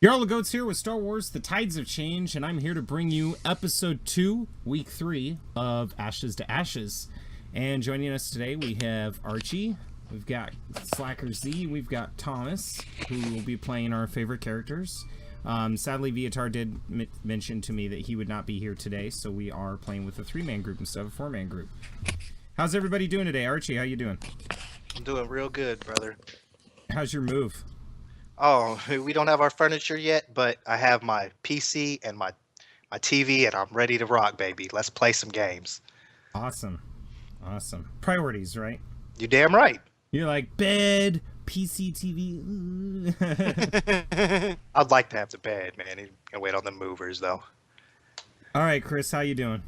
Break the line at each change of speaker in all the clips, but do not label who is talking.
Jarl of Goats here with Star Wars The Tides of Change, and I'm here to bring you Episode 2, Week 3 of Ashes to Ashes. And joining us today, we have Archie, we've got Slacker Z, we've got Thomas, who will be playing our favorite characters. Sadly, Viatar did mention to me that he would not be here today, so we are playing with a 3-man group instead of a 4-man group. How's everybody doing today? Archie, how you doing?
I'm doing real good, brother.
How's your move?
Oh, we don't have our furniture yet, but I have my PC and my TV, and I'm ready to rock, baby. Let's play some games.
Awesome. Awesome. Priorities, right?
You damn right.
You're like, bed, PC, TV.
I'd like to have the bed, man. You can wait on the movers, though.
All right, Chris, how you doing?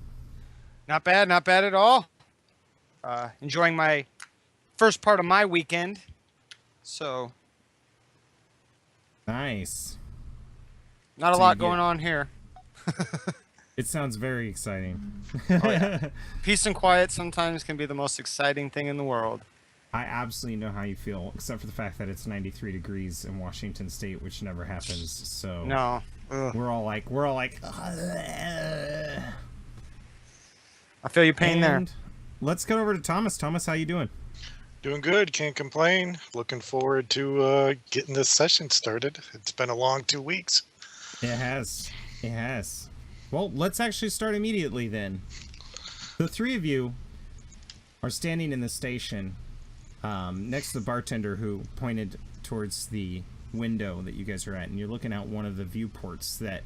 Not bad at all. Enjoying my first part of my weekend. So,
Nice.
not a
So
lot
you
going on here.
It sounds very exciting.
Oh, yeah. Peace and quiet sometimes can be the most exciting thing in the world.
I absolutely know how you feel, except for the fact that it's 93 degrees in Washington State, which never happens. So
No.
we're all like,
I feel your pain there.
And let's go over to Thomas. Thomas, how you doing?
Doing good, can't complain. Looking forward to getting this session started. It's been a long 2 weeks.
It has. It has. Well, let's actually start immediately then. The three of you are standing in the station next to the bartender who pointed towards the window that you guys are at, and you're looking out one of the viewports that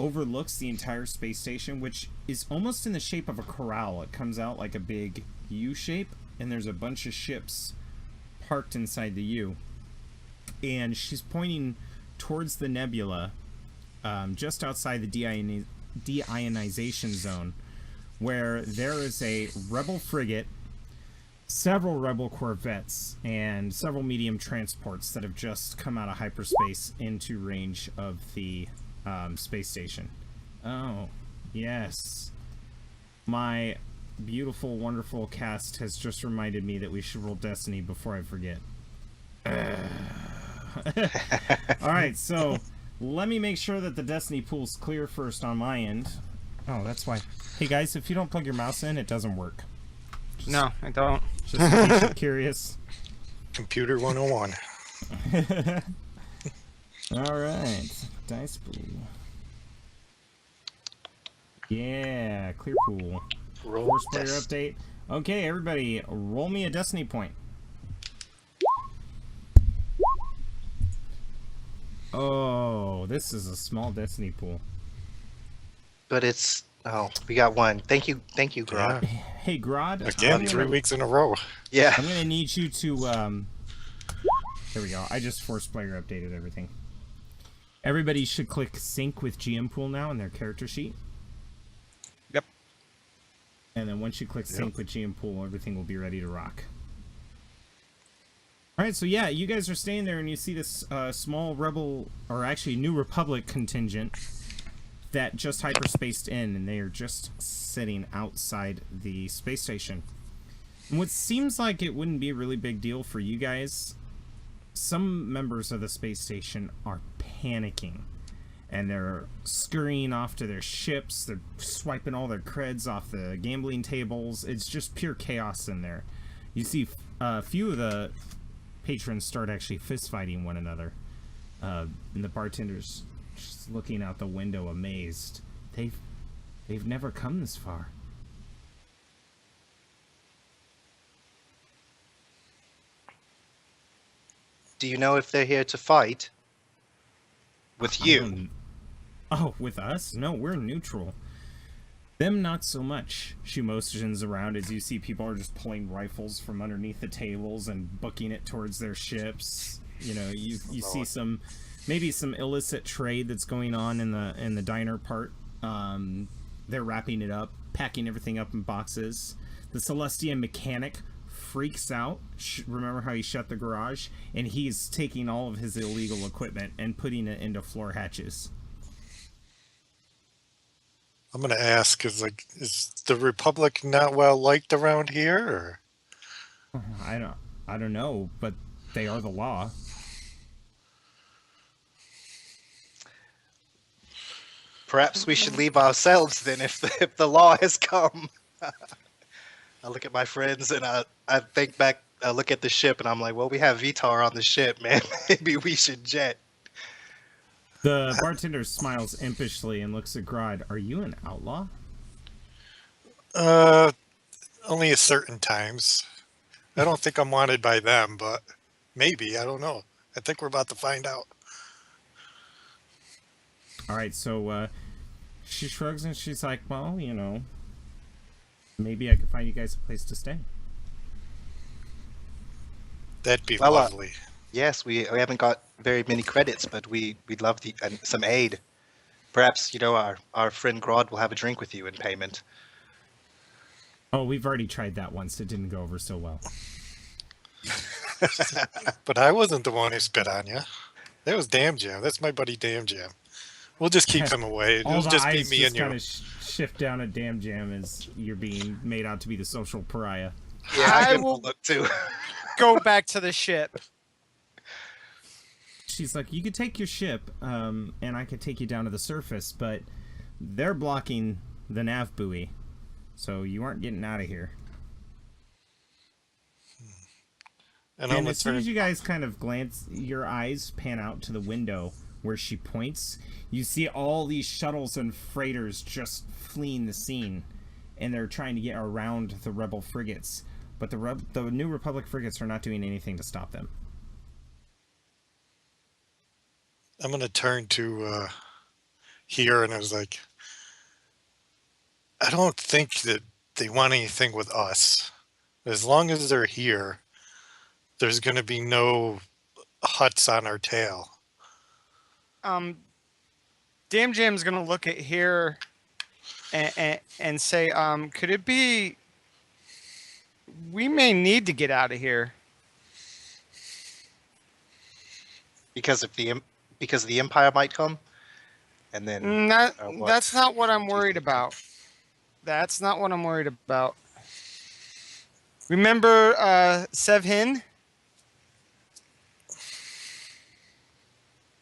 overlooks the entire space station, which is almost in the shape of a corral. It comes out like a big U shape, and there's a bunch of ships parked inside the U. And she's pointing towards the nebula, just outside the deionization zone, where there is a rebel frigate, several rebel corvettes, and several medium transports that have just come out of hyperspace into range of the space station. Oh, yes. My beautiful, wonderful cast has just reminded me that we should roll Destiny before I forget. Alright, so let me make sure that the Destiny pool's clear first on my end. Oh, that's why. Hey guys, if you don't plug your mouse in, it doesn't work.
No, I don't.
Just in case you're curious.
Computer 101.
Alright, dice pool. Yeah, clear pool.
Roll
First player
test.
update. Okay, everybody, roll me a Destiny point. Oh, this is a small Destiny pool.
But it's... Oh, we got one. Thank you, Grog.
Hey, Grodd.
Again, 3 weeks in a row.
Yeah.
I'm gonna need you to, there we go. I just force player updated everything. Everybody should click sync with GM pool now in their character sheet.
Yep.
And then once you click sync with GM pool, everything will be ready to rock. Alright, so yeah, you guys are staying there and you see this small rebel, or actually New Republic contingent that just hyperspaced in, and they are just sitting outside the space station. And what seems like it wouldn't be a really big deal for you guys, some members of the space station are panicking. And they're scurrying off to their ships, they're swiping all their creds off the gambling tables. It's just pure chaos in there. You see a few of the patrons start actually fist-fighting one another. And the bartender's just looking out the window amazed. They've never come this far.
Do you know if they're here to fight? With you?
Oh, with us? No, we're neutral. Them not so much. She motions around as you see people are just pulling rifles from underneath the tables and booking it towards their ships. You know, you see some, maybe some illicit trade that's going on in the diner part. They're wrapping it up, packing everything up in boxes. The Celestian mechanic freaks out. Remember how he shut the garage? And he's taking all of his illegal equipment and putting it into floor hatches.
I'm going to ask, is the Republic not well liked around here? Or?
I don't know, but they are the law.
Perhaps we should leave ourselves then if the law has come. I look at my friends and I think back, I look at the ship and I'm like, well, we have Vitar on the ship, man. Maybe we should jet.
The bartender smiles impishly and looks at Grodd. Are you an outlaw?
Only at certain times. I don't think I'm wanted by them, but maybe. I don't know. I think we're about to find out.
All right, so she shrugs and she's like, well, you know, maybe I could find you guys a place to stay.
That'd be
Well,
lovely.
Yes, we haven't got very many credits, but we'd love some aid. Perhaps, our friend Grodd will have a drink with you in payment.
Oh, we've already tried that once. It didn't go over so well.
But I wasn't the one who spit on you. That was Damn Jam. That's my buddy Damn Jam. We'll just keep him away.
All
It'll
the
just be
eyes
me
just
and you.
kind of shift down at Damn Jam as you're being made out to be the social pariah.
Yeah,
I
I will
will-
look too.
Go back to the ship.
She's like, you could take your ship, and I could take you down to the surface, but they're blocking the nav buoy, so you aren't getting out of here.
And
And
I'm
as soon
turn.
as you guys kind of glance, your eyes pan out to the window where she points, you see all these shuttles and freighters just fleeing the scene, and they're trying to get around the rebel frigates, but the New Republic frigates are not doing anything to stop them.
I'm going to turn to here, and I was like, I don't think that they want anything with us. As long as they're here, there's going to be no huts on our tail.
Damn Jam's gonna look at here and say, could it be we may need to get out of here?
because the Empire might come, and then what?
That's not what I'm worried about. That's not what I'm worried about. Remember Sevhin?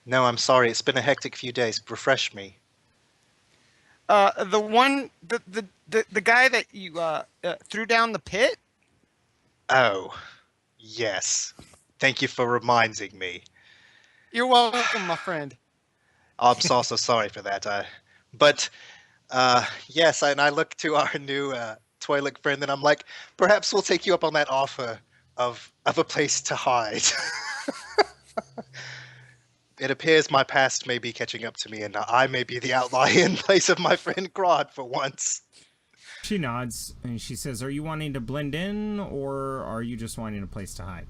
No, I'm sorry. It's been a hectic few days. Refresh me.
The guy that you threw down the pit?
Oh, yes. Thank you for reminding me.
You're welcome, my friend.
I'm so sorry for that. But yes, and I look to our new Twi'lek friend, and I'm like, perhaps we'll take you up on that offer of a place to hide. It appears my past may be catching up to me, and I may be the outlier in place of my friend Grodd for once.
She nods and she says, are you wanting to blend in, or are you just wanting a place to hide?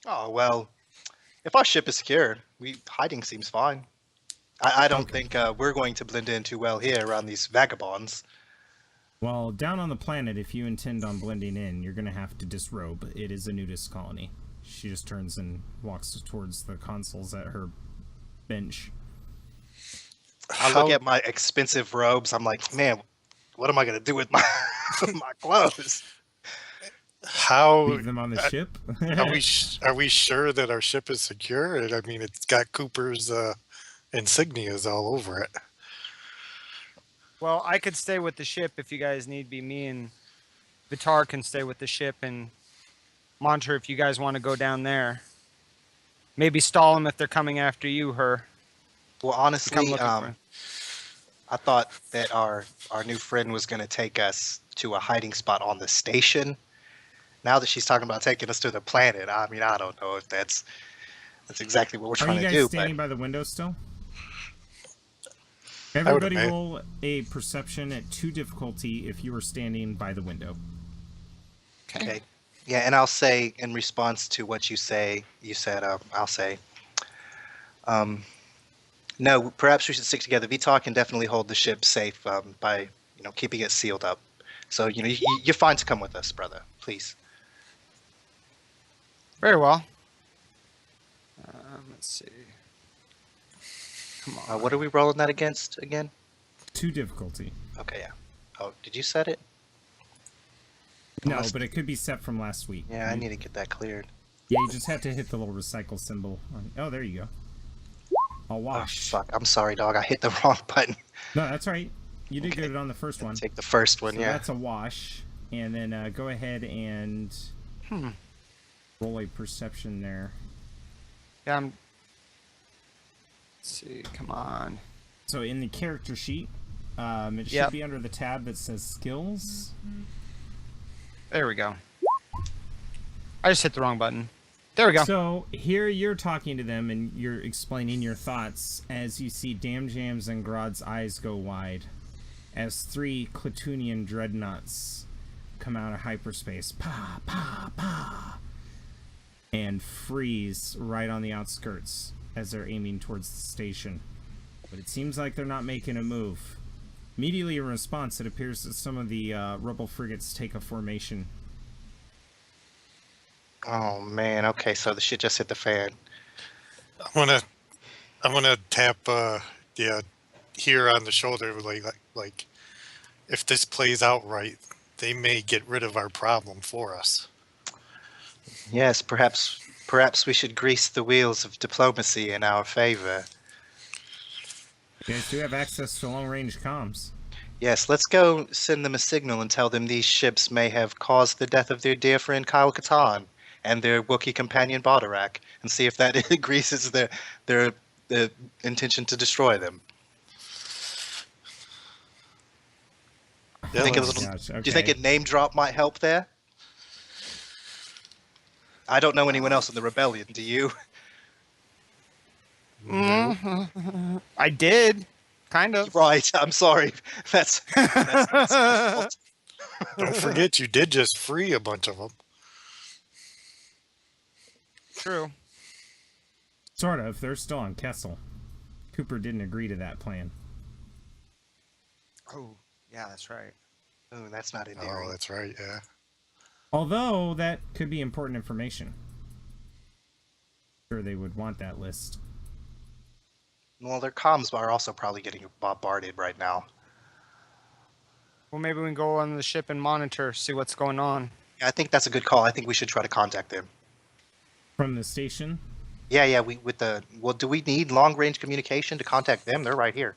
Oh well, if our ship is secure, hiding seems fine. I don't think we're going to blend in too well here around these vagabonds.
Well, down on the planet, if you intend on blending in, you're going to have to disrobe. It is a nudist colony. She just turns and walks towards the consoles at her bench.
I look at my expensive robes. I'm like, man, what am I going to do with my my clothes?
How
Leave them on the ship?
are we sure that our ship is secure? I mean, it's got Cooper's insignias all over it.
Well, I could stay with the ship if you guys need be. Me and Vitar can stay with the ship and monitor if you guys want to go down there. Maybe stall them if they're coming after you, her.
Well,
Come
honestly,
looking for him.
I thought that our new friend was going to take us to a hiding spot on the station. Now that she's talking about taking us to the planet, I mean, I don't know if that's exactly what we're
Are
trying
you
to
guys
do.
standing by the window still?
would
Everybody
admit.
roll a perception at 2 difficulty if you are standing by the window.
Okay. Yeah, and I'll say in response to what you said, I'll say, no, perhaps we should stick together. Vitar can definitely hold the ship safe by, keeping it sealed up. So, you're fine to come with us, brother. Please.
Very well. Let's see. Come on.
What are we rolling that against again?
2 difficulty.
Okay, yeah. Oh, did you set it?
No,
Must-
but it could be set from last week.
Yeah, I need to get that cleared.
Yeah, you just have to hit the little recycle symbol. Oh, there you go. awash.
Fuck, I'm sorry, dog. I hit the wrong button.
No, that's right. You did
Okay.
good on the first one.
Take the first one,
So
yeah.
that's a wash. And then go ahead and
Hmm.
roll a perception there.
Yeah, let's see. Come on.
So in the character sheet, it should
Yep.
be under the tab that says skills.
There we go. I just hit the wrong button. There we go.
So here you're talking to them and you're explaining your thoughts as you see Dam Jam's and Grod's eyes go wide as 3 Klatooinian dreadnoughts come out of hyperspace. Pa, pa, pa. And freeze right on the outskirts as they're aiming towards the station. But it seems like they're not making a move. Immediately in response, it appears that some of the rebel frigates take a formation.
Oh man. Okay, so the shit just hit the fan.
I'm gonna tap here on the shoulder, like if this plays out right, they may get rid of our problem for us.
Yes, perhaps we should grease the wheels of diplomacy in our favor.
You guys do have access to long-range comms.
Yes, let's go send them a signal and tell them these ships may have caused the death of their dear friend Kyle Katarn and their Wookiee companion Badarak, and see if that greases their intention to destroy them.
Yeah,
Think a
let's-
little-
Gosh,
Do you think
okay.
a name drop might help there? I don't know anyone else in the rebellion. Do you?
I did. Kind of.
Right. I'm sorry. That's my fault.
Don't forget, you did just free a bunch of them.
True.
Sort of. They're still on Kessel. Cooper didn't agree to that plan.
Oh, yeah, that's right.
Ooh, that's not
Oh,
endearing.
that's right. Yeah.
Although, that could be important information. Sure, they would want that list.
Well, their comms are also probably getting bombarded right now.
Well, maybe we can go on the ship and monitor, see what's going on.
I think that's a good call. I think we should try to contact them.
From the station?
Yeah. Well, do we need long range communication to contact them? They're right here.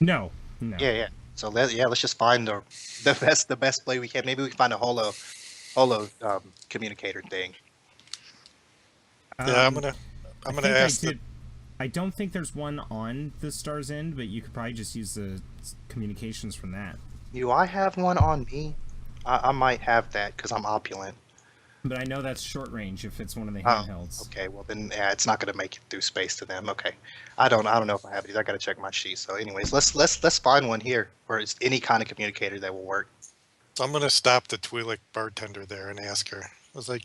No.
Yeah. So let's just find the best play we can. Maybe we can find a holo communicator thing.
Yeah, I'm
I
gonna
think
ask the
I don't think there's one on the Star's End, but you could probably just use the communications from that.
Do I have one on me? I might have that because I'm opulent.
But I know that's short range if it's one of the
Oh,
handhelds.
okay. Well, then it's not going to make it through space to them. Okay. I don't know if I have these. I got to check my sheet. So, anyways, let's find one here where it's any kind of communicator that will work.
So I'm gonna stop the Twi'lek bartender there and ask her. I was like,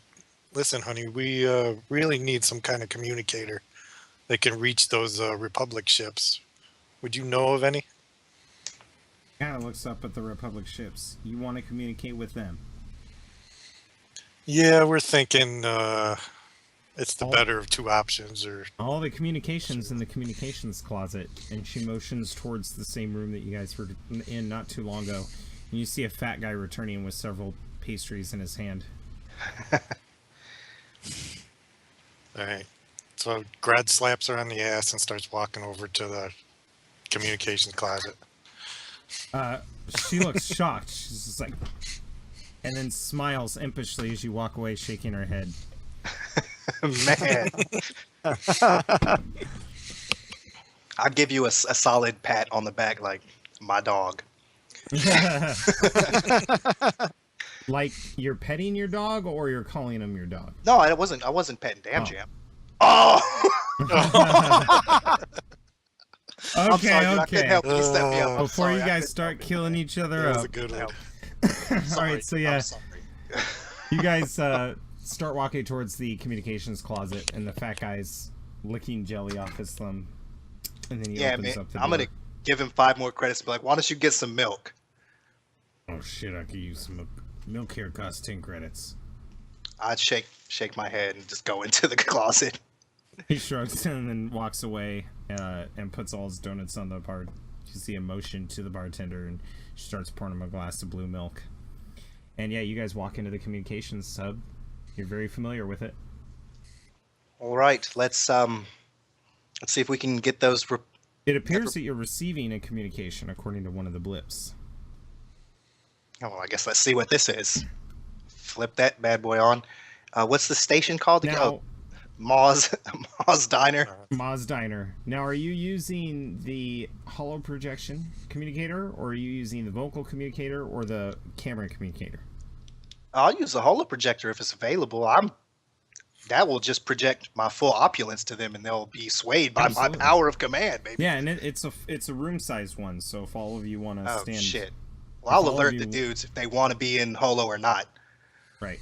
"Listen, honey, we really need some kind of communicator that can reach those Republic ships. Would you know of any?"
Kind of looks up at the Republic ships. You want to communicate with them?
Yeah, we're thinking it's the
Oh.
better of two options. Or
All the communications in the communications closet, and she motions towards the same room that you guys were in not too long ago. And you see a fat guy returning with several pastries in his hand.
all right. So Grad slaps her on the ass and starts walking over to the communications closet.
She looks shocked. She's just like, and then smiles impishly as you walk away, shaking her head.
Man. I'll give you a solid pat on the back, like my dog.
Like you're petting your dog, or you're calling him your dog.
No, I wasn't petting Damn
Oh.
Jam. Oh. I'm
Okay,
sorry, dude, I couldn't
okay.
help you step me up. I'm
Before
sorry,
you
I
guys
couldn't
start
help it.
killing each other
That was
up.
a good one.
All
Sorry,
right, so
I'm
yeah,
sorry.
you guys start walking towards the communications closet, and the fat guy's licking jelly off his thumb, and then he
Yeah,
opens
man.
up the
I'm
door.
gonna give him 5 more credits. Be like, why don't you get some milk?
Oh shit! I could use some milk. Milk here costs 10 credits.
I'd shake my head and just go into the closet.
He shrugs and then walks away and puts all his donuts on the bar. You see a motion to the bartender, and she starts pouring him a glass of blue milk. And yeah, you guys walk into the communications sub. You're very familiar with it.
All right, let's Let's see if we can get those.
It appears that you're receiving a communication according to one of the blips.
Oh, well, I guess let's see what this is. Flip that bad boy on. What's the station called again?
Now,
Oh, Maz Maz Diner.
Maz Diner. Now, are you using the holo projection communicator, or are you using the vocal communicator, or the camera communicator?
I'll use the holo projector if it's available. That will just project my full opulence to them, and they'll be swayed by
Absolutely.
my power of command, baby.
Yeah, and it's a room-sized one, so if all of you want to
Oh
stand...
shit! Well, I'll
all of
alert
you-
the dudes if they want to be in holo or not.
Right.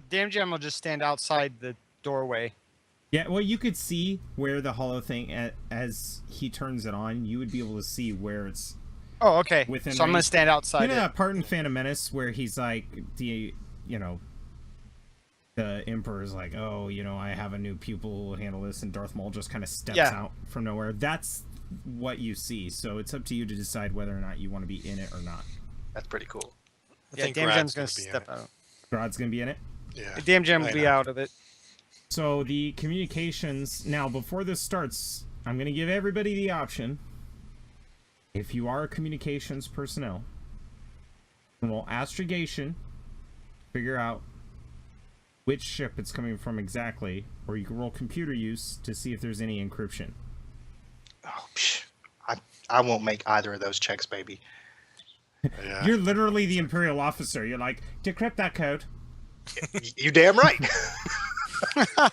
Damn Jam will just stand outside the doorway.
Yeah, well, you could see where the holo thing, as he turns it on, you would be able to see where it's...
Oh, okay.
Within
So I'm gonna
range.
stand outside.
You know
it.
that part in Phantom Menace where he's like, the Emperor's like, oh, I have a new pupil who will handle this, and Darth Maul just kind of steps
Yeah.
out from nowhere. That's what you see, so it's up to you to decide whether or not you want to be in it or not.
That's pretty cool.
Yeah,
think
Damn
Rad's
Jam's gonna
be in
step
it.
out.
Grod's gonna be in it.
Yeah.
Damn Jam will
I
be
know.
out of it.
So the communications, now before this starts, I'm going to give everybody the option. If you are a communications personnel, roll astrogation, figure out which ship it's coming from exactly, or you can roll computer use to see if there's any encryption.
Oh, psh. I won't make either of those checks, baby.
Yeah.
You're literally the Imperial officer. You're like, decrypt that code.
You damn right.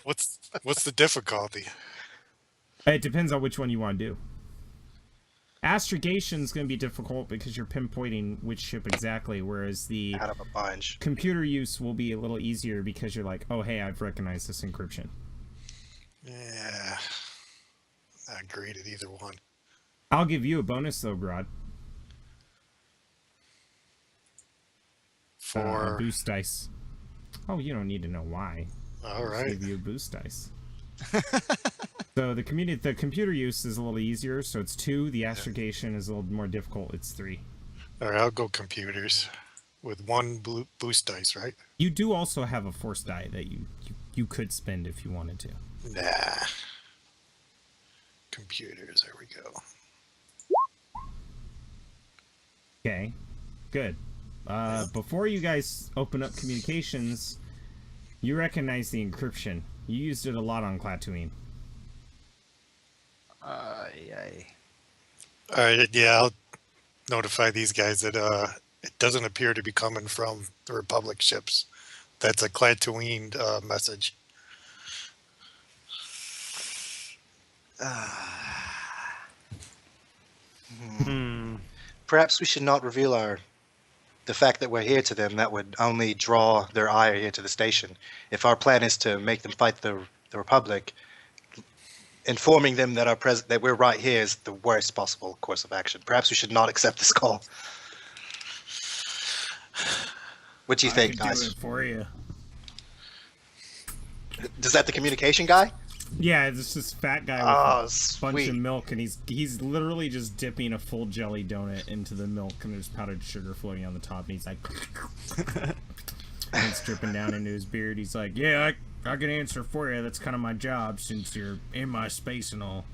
What's the difficulty?
It depends on which one you want to do. Astrogation is going to be difficult because you're pinpointing which ship exactly, whereas the
Out of a bunch.
computer use will be a little easier because you're like, oh, hey, I've recognized this encryption.
Yeah. Not great at either one.
I'll give you a bonus, though, Grod.
For
boost dice. Oh, you don't need to know why.
all
I'll
right.
give you a boost dice. So the computer use is a little easier, so it's 2. The astrogation is a little more difficult. It's 3.
All right, I'll go computers with 1 boost dice, right?
You do also have a force die that you could spend if you wanted to.
Nah. Computers, there we go.
Okay, good. Before you guys open up communications, you recognize the encryption. You used it a lot on Klatooine.
Yay.
All right, yeah, I'll notify these guys that it doesn't appear to be coming from the Republic ships. That's a Klatooine message.
Perhaps we should not reveal the fact that we're here to them. That would only draw their ire here to the station. If our plan is to make them fight the Republic, informing them that that we're right here is the worst possible course of action. Perhaps we should not accept this call. What do you think,
I could do
guys?
it for you.
Is that the communication guy?
Yeah, it's this fat guy with
Oh,
a bunch
sweet.
of milk, and he's literally just dipping a full jelly donut into the milk, and there's powdered sugar floating on the top, and he's like, and it's dripping down into his beard. He's like, yeah, I can answer for you. That's kind of my job since you're in my space and all.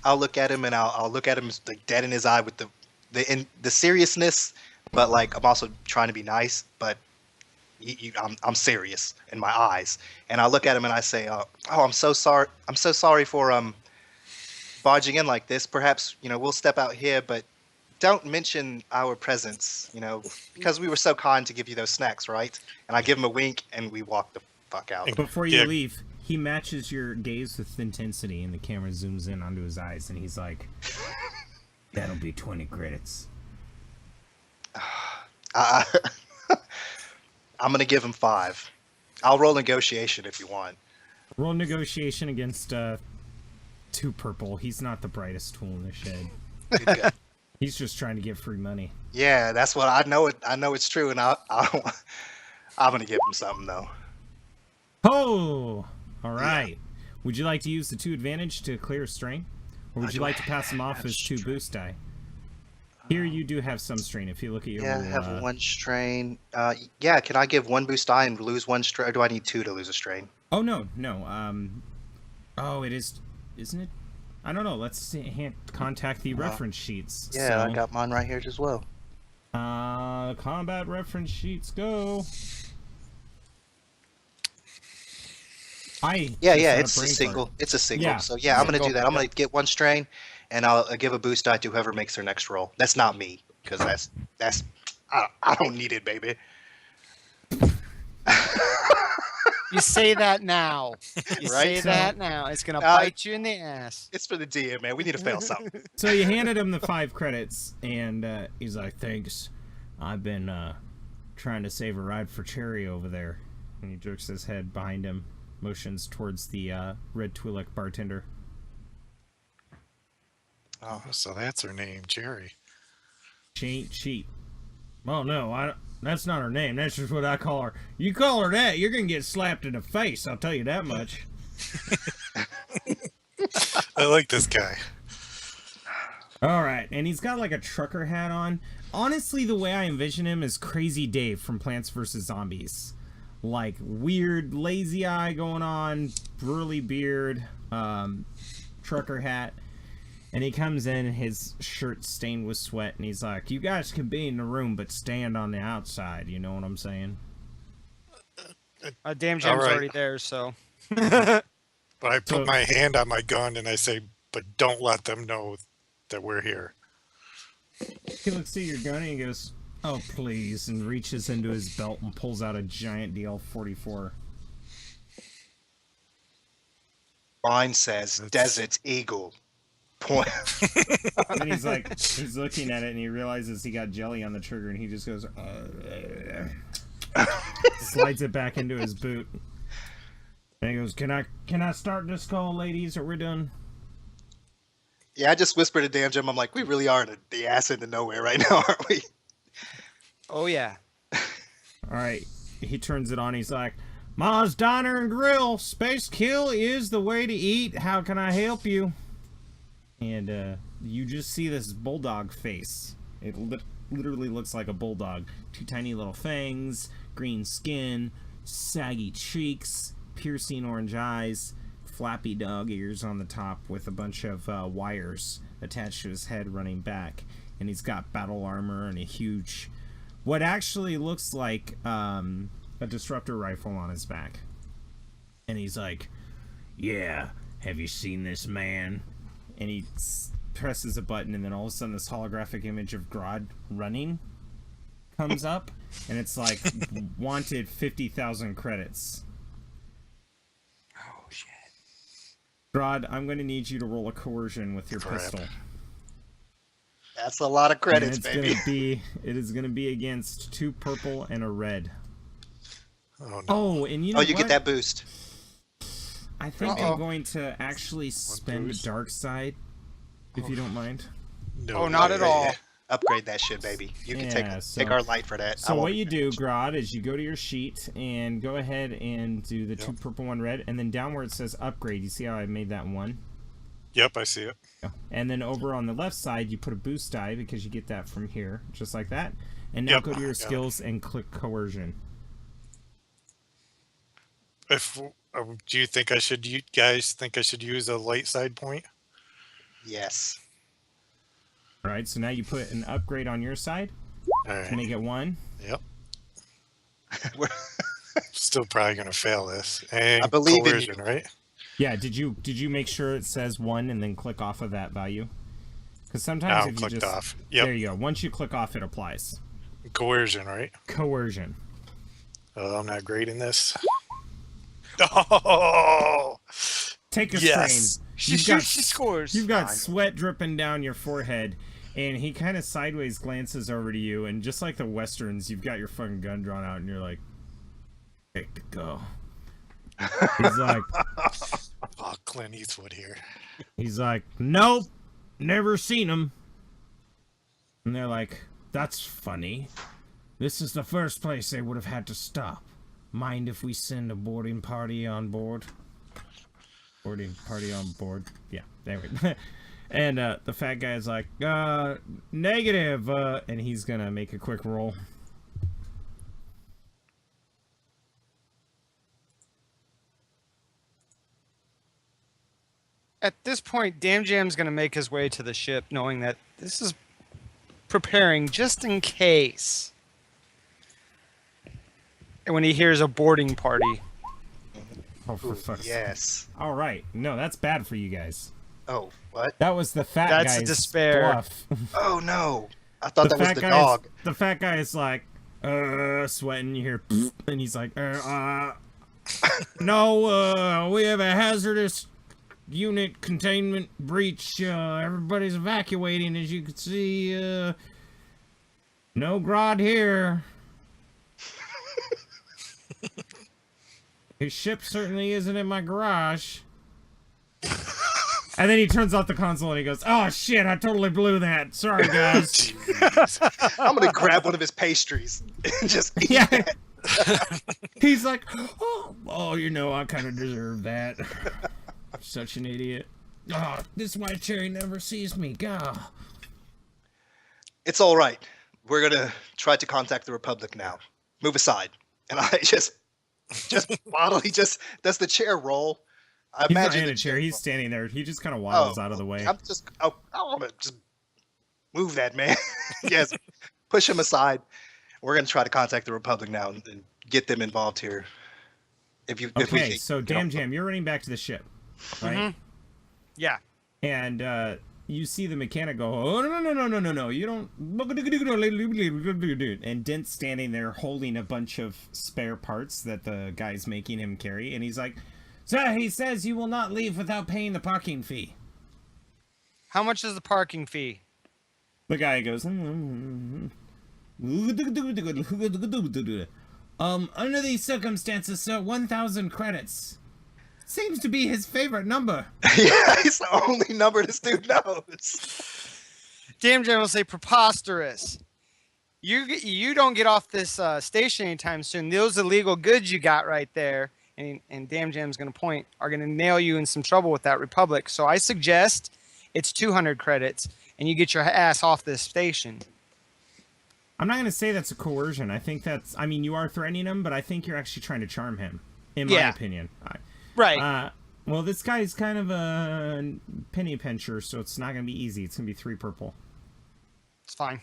I'll look at him and I'll look at him like dead in his eye with the seriousness, but like I'm also trying to be nice, but I'm serious in my eyes. And I look at him and I say, "Oh, I'm so sorry. I'm so sorry for barging in like this. Perhaps we'll step out here, but don't mention our presence. Because we were so kind to give you those snacks, right?" And I give him a wink and we walk the fuck out.
Before you
Yeah.
leave, he matches your gaze with intensity, and the camera zooms in onto his eyes, and he's like, that'll be 20 credits.
I'm gonna give him 5. I'll roll negotiation if you want.
Roll negotiation against 2 purple. He's not the brightest tool in the shed.
Good, good.
He's just trying to get free money.
Yeah, that's what I know. I know it's true, and I'm gonna give him something though.
Oh! Alright. Would you like to use the 2 advantage to clear a strain? Or would you like to pass them off as 2 boost die? Here you do have some strain. If you look at your
Yeah, I
little,
have 1 strain. Yeah, can I give 1 boost die and lose 1 strain? Or do I need 2 to lose a strain?
Oh, no. Oh, it is... Isn't it I don't know. Let's see, contact the reference sheets.
Yeah,
So,
I got mine right here as well.
combat reference sheets go.
Yeah, it's a single. It's a single.
Yeah,
So yeah, I'm gonna
single,
do that. I'm
yep.
gonna get one strain, and I'll give a boost die to whoever makes their next roll. That's not me, because that's I don't need it, baby.
You say that now. You
Right?
say that now. It's gonna
Uh,
bite you in the ass.
It's for the DM, man. We need to fail something.
So you handed him the 5 credits, and he's like, "Thanks. I've been trying to save a ride for Cherry over there." And he jerks his head behind him, motions towards the red Twi'lek bartender.
Oh, so that's her name, Jerry.
She ain't cheap. Oh no, that's not her name. That's just what I call her. You call her that, you're gonna get slapped in the face. I'll tell you that much.
I like this guy.
All right, and he's got like a trucker hat on. Honestly, the way I envision him is Crazy Dave from Plants vs. Zombies. Like, weird, lazy eye going on, burly beard, trucker hat. And he comes in, his shirt stained with sweat, and he's like, "You guys can be in the room, but stand on the outside." You know what I'm saying?
Damn Jim's
Alright.
already there, so.
But I put
So-
my hand on my gun and I say, but don't let them know that we're here.
He looks at your gun and he goes, "Oh, please," and reaches into his belt and pulls out a giant DL-44.
Mine says Desert Eagle. Point.
And he's like, he's looking at it and he realizes he got jelly on the trigger and he just goes, slides it back into his boot. And he goes, Can I start this call, ladies? Are we done?"
Yeah, I just whispered to damn Jim. I'm like, we really are in the ass into nowhere right now, aren't we?
Oh yeah.
All right. He turns it on. He's like, "Ma's Diner and Grill. Space Kill is the way to eat. How can I help you?" And you just see this bulldog face. It literally looks like a bulldog. 2 tiny little fangs, green skin, saggy cheeks, piercing orange eyes, flappy dog ears on the top with a bunch of wires attached to his head running back. And he's got battle armor and a huge, what actually looks like a disruptor rifle on his back. And he's like, "Yeah, have you seen this man?" And he presses a button, and then all of a sudden this holographic image of Grodd running comes up, and it's like, "Wanted 50,000 credits."
Oh shit.
Grodd, I'm going to need you to roll a coercion with your
Crap.
pistol.
That's a lot of credits,
And
baby.
it is going to be against 2 purple and a red.
Oh, no.
Oh, and you know
Oh, you
what?
get that boost.
I think
Uh-oh.
I'm going to actually spend
boost.
dark side, if you don't mind.
No,
Oh, not at all.
Upgrade that shit, baby. You can
Yeah,
take our light for that.
So what you do, Grodd, is you go to your sheet and go ahead and do the 2
Yep.
purple, 1 red, and then down where it says upgrade, you see how I made that 1?
Yep, I see it.
And then over on the left side, you put a boost die because you get that from here, just like that. And now
Yep,
go to your
got it.
skills and click coercion.
If do you think I should? You guys think I should use a light side point?
Yes.
All right, so now you put an upgrade on your side
All
to
right.
make it 1.
Yep.
We're-
Still probably gonna fail this. And
I believe in
coercion, right?
Yeah, did you make sure it says 1 and then click off of that value? Because sometimes
Now
if you
clicked
just
off. Yep.
there you go. Once you click off, it applies.
Coercion, right?
Coercion.
Oh, I'm not great in this. Oh,
Take a
yes.
strain.
She scores.
You've got
I know.
sweat dripping down your forehead, and he kind of sideways glances over to you, and just like the westerns, you've got your fucking gun drawn out, and you're like, "Take to go." He's like,
Oh, Clint Eastwood here.
"Nope, never seen him." And they're like, "That's funny. This is the first place they would have had to stop. Mind if we send a boarding party on board?" Boarding party on board. Yeah, there we go. And the fat guy's like, negative, and he's gonna make a quick roll.
At this point, Damn Jam's going to make his way to the ship, knowing that this is preparing just in case. And when he hears a boarding party.
Oh, for fuck's sake.
Yes.
All right. No, that's bad for you guys.
Oh, what?
That was the fat
That's
guy's
despair.
bluff.
Oh no! I thought that was
fat
the
guy's-
dog.
The fat guy is like, sweating. You hear, and he's like, no, we have a hazardous unit containment breach. Everybody's evacuating, as you can see. No Grodd here. His ship certainly isn't in my garage. And then he turns off the console and he goes, "Oh shit, I totally blew that. Sorry, guys."
I'm gonna grab one of his pastries and just eat
Yeah.
that.
He's like, oh, you know, I kind of deserve that. Such an idiot. Oh, this white cherry never sees me. God.
It's all right. We're gonna try to contact the Republic now. Move aside. And I just bodily does the chair roll. I
He's not
imagine
in
the
a chair. He's standing there. He just kind of waddles out of the way.
I want to just move that man. Yes, push him aside. We're gonna try to contact the Republic now and get them involved here. If we
Okay,
can,
so Damn Jam, you're running back to the ship, right?
Mhm. Yeah.
And you see the mechanic go, "Oh no! You don't." And Dent's standing there holding a bunch of spare parts that the guy's making him carry, and he's like, "Sir, he says you will not leave without paying the parking fee."
How much is the parking fee?
The guy goes, under these circumstances, sir, 1,000 credits. Seems to be his favorite number.
yeah, it's the only number this dude knows.
Damn Jam will say preposterous. You don't get off this station anytime soon. Those illegal goods you got right there, and Damn Jam's going to point, are going to nail you in some trouble with that Republic. So I suggest it's 200 credits, and you get your ass off this station.
I'm not going to say that's a coercion. I think that's, I mean, you are threatening him, but I think you're actually trying to charm him, in my
Yeah.
opinion.
Right.
Well, this guy's kind of a penny pincher, so it's not going to be easy. It's going to be 3 purple.
It's fine.